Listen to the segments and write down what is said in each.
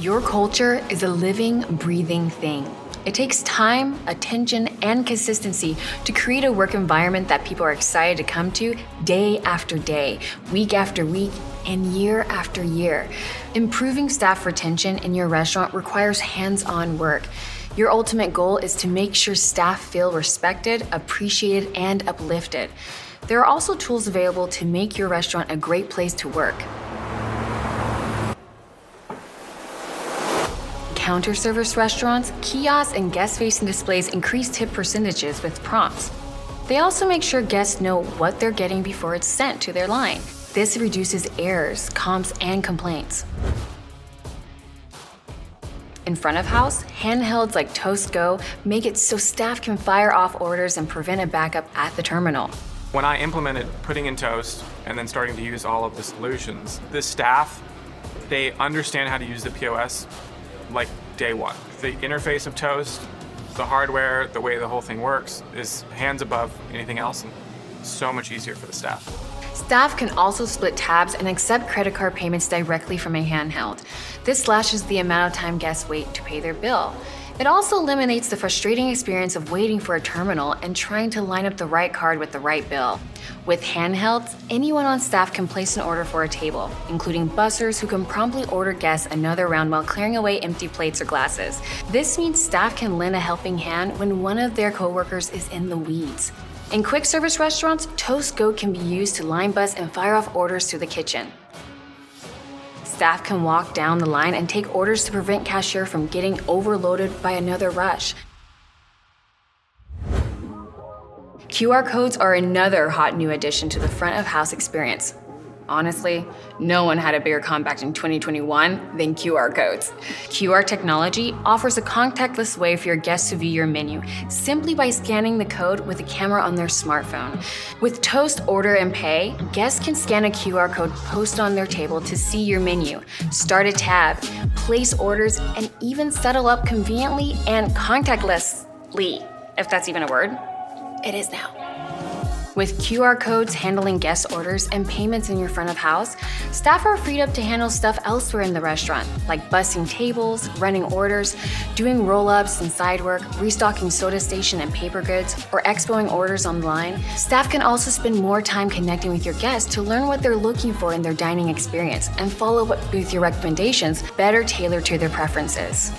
Your culture is a living, breathing thing. It takes time, attention, and consistency to create a work environment that people are excited to come to day after day, week after week, and year after year. Improving staff retention in your restaurant requires hands-on work. Your ultimate goal is to make sure staff feel respected, appreciated, and uplifted. There are also tools available to make your restaurant a great place to work. Counter service restaurants, kiosks, and guest-facing displays increase tip percentages with prompts. They also make sure guests know what they're getting before it's sent to their line. This reduces errors, comps, and complaints. In front of house, handhelds like Toast Go make it so staff can fire off orders and prevent a backup at the terminal. When I implemented putting in Toast and then starting to use all of the solutions, the staff, they understand how to use the POS like day one. The interface of Toast, the hardware, the way the whole thing works is hands above anything else and so much easier for the staff. Staff can also split tabs and accept credit card payments directly from a handheld. This slashes the amount of time guests wait to pay their bill. It also eliminates the frustrating experience of waiting for a terminal and trying to line up the right card with the right bill. With handhelds, anyone on staff can place an order for a table, including bussers who can promptly order guests another round while clearing away empty plates or glasses. This means staff can lend a helping hand when one of their coworkers is in the weeds. In quick service restaurants, Toast Go can be used to line bus and fire off orders to the kitchen. Staff can walk down the line and take orders to prevent cashier from getting overloaded by another rush. QR codes are another hot new addition to the front of house experience. Honestly, no one had a bigger comeback in 2021 than QR codes. QR technology offers a contactless way for your guests to view your menu simply by scanning the code with a camera on their smartphone. With Toast Order and Pay, guests can scan a QR code posted on their table to see your menu, start a tab, place orders, and even settle up conveniently and contactlessly, if that's even a word. It is now. With QR codes handling guest orders and payments in your front of house, staff are freed up to handle stuff elsewhere in the restaurant, like bussing tables, running orders, doing roll-ups and side work, restocking soda station and paper goods, or expoing orders online. Staff can also spend more time connecting with your guests to learn what they're looking for in their dining experience and follow up with your recommendations better tailored to their preferences.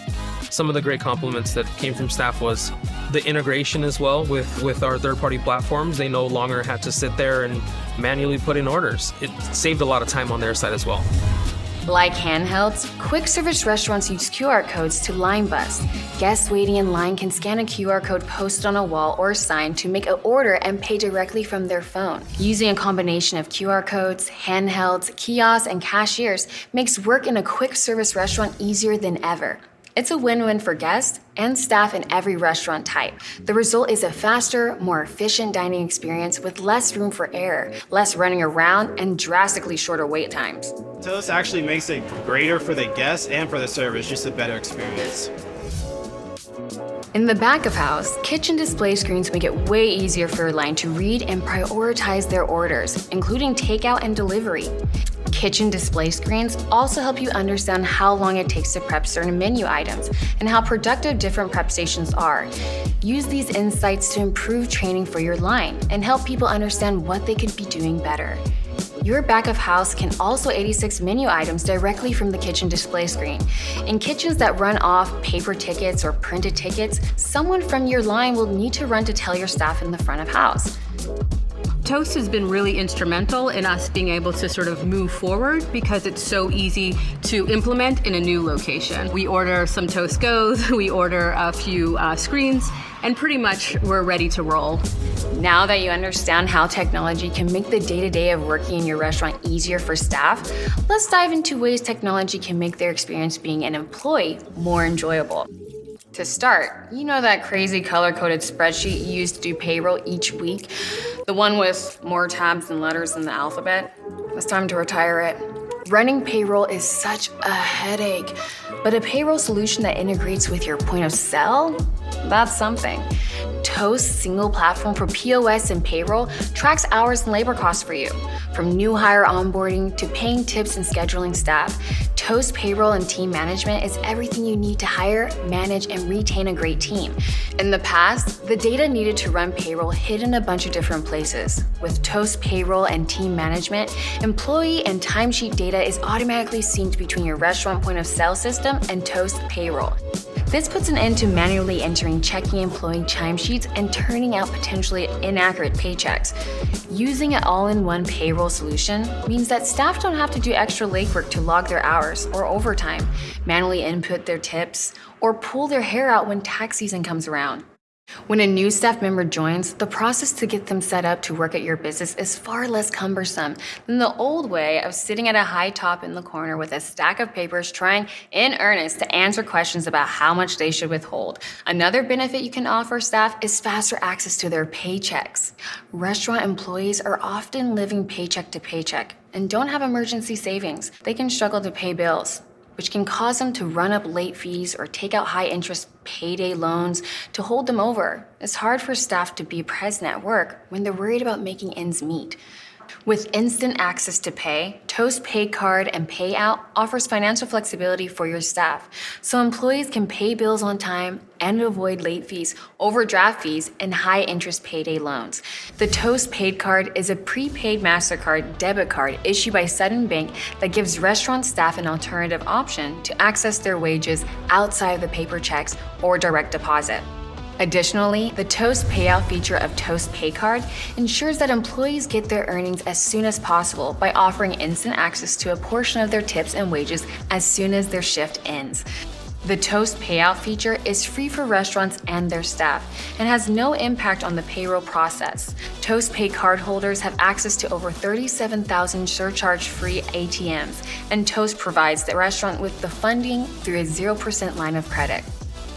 Some of the great compliments that came from staff was the integration as well with our third-party platforms. They no longer had to sit there and manually put in orders. It saved a lot of time on their side as well. Like handhelds, quick service restaurants use QR codes to line bus. Guests waiting in line can scan a QR code posted on a wall or sign to make an order and pay directly from their phone. Using a combination of QR codes, handhelds, kiosks, and cashiers makes work in a quick service restaurant easier than ever. It's a win-win for guests and staff in every restaurant type. The result is a faster, more efficient dining experience with less room for error, less running around, and drastically shorter wait times. Toast actually makes it greater for the guests and for the service, just a better experience. In the back of house, kitchen display screens make it way easier for your line to read and prioritize their orders, including takeout and delivery. Kitchen display screens also help you understand how long it takes to prep certain menu items and how productive different prep stations are. Use these insights to improve training for your line and help people understand what they could be doing better. Your back of house can also 86 menu items directly from the kitchen display screen. In kitchens that run off paper tickets or printed tickets, someone from your line will need to run to tell your staff in the front of house. Toast has been really instrumental in us being able to sort of move forward because it's so easy to implement in a new location. We order some Toast Go's, we order a few screens, and pretty much we're ready to roll. Now that you understand how technology can make the day-to-day of working in your restaurant easier for staff, let's dive into ways technology can make their experience being an employee more enjoyable. To start, you know that crazy color-coded spreadsheet you use to do payroll each week? The one with more tabs than letters in the alphabet? It's time to retire it. Running payroll is such a headache, but a payroll solution that integrates with your point of sale? That's something. Toast's single platform for POS and payroll tracks hours and labor costs for you. From new hire onboarding to paying tips and scheduling staff, Toast Payroll and Team Management is everything you need to hire, manage, and retain a great team. In the past, the data needed to run payroll hid in a bunch of different places. With Toast Payroll and Team Management, employee and timesheet data is automatically synced between your restaurant point of sale system and Toast Payroll. This puts an end to manually entering checking employee timesheets and turning out potentially inaccurate paychecks. Using an all-in-one payroll solution means that staff don't have to do extra legwork to log their hours or overtime, manually input their tips, or pull their hair out when tax season comes around. When a new staff member joins, the process to get them set up to work at your business is far less cumbersome than the old way of sitting at a high top in the corner with a stack of papers trying in earnest to answer questions about how much they should withhold. Another benefit you can offer staff is faster access to their paychecks. Restaurant employees are often living paycheck to paycheck and don't have emergency savings. They can struggle to pay bills, which can cause them to run up late fees or take out high-interest payday loans to hold them over. It's hard for staff to be present at work when they're worried about making ends meet. With instant access to pay, Toast Pay Card and Payout offers financial flexibility for your staff, so employees can pay bills on time and avoid late fees, overdraft fees, and high-interest payday loans. The Toast Paid Card is a prepaid MasterCard debit card issued by Sudden Bank that gives restaurant staff an alternative option to access their wages outside of the paper checks or direct deposit. Additionally, the Toast Payout feature of Toast Pay Card ensures that employees get their earnings as soon as possible by offering instant access to a portion of their tips and wages as soon as their shift ends. The Toast Payout feature is free for restaurants and their staff and has no impact on the payroll process. Toast Pay cardholders have access to over 37,000 surcharge-free ATMs, and Toast provides the restaurant with the funding through a 0% line of credit.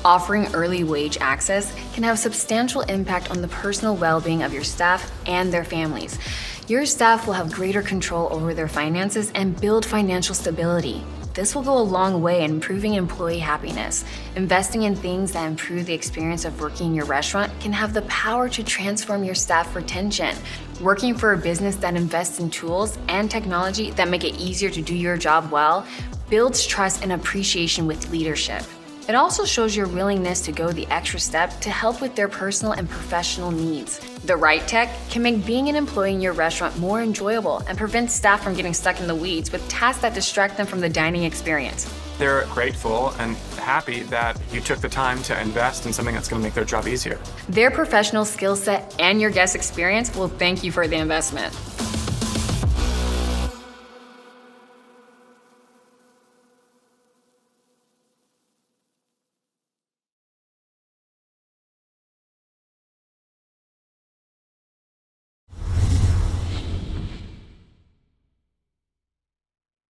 Offering early wage access can have substantial impact on the personal well-being of your staff and their families. Your staff will have greater control over their finances and build financial stability. This will go a long way in improving employee happiness. Investing in things that improve the experience of working in your restaurant can have the power to transform your staff retention. Working for a business that invests in tools and technology that make it easier to do your job well builds trust and appreciation with leadership. It also shows your willingness to go the extra step to help with their personal and professional needs. The right tech can make being an employee in your restaurant more enjoyable and prevent staff from getting stuck in the weeds with tasks that distract them from the dining experience. They're grateful and happy that you took the time to invest in something that's going to make their job easier. Their professional skill set and your guest experience will thank you for the investment.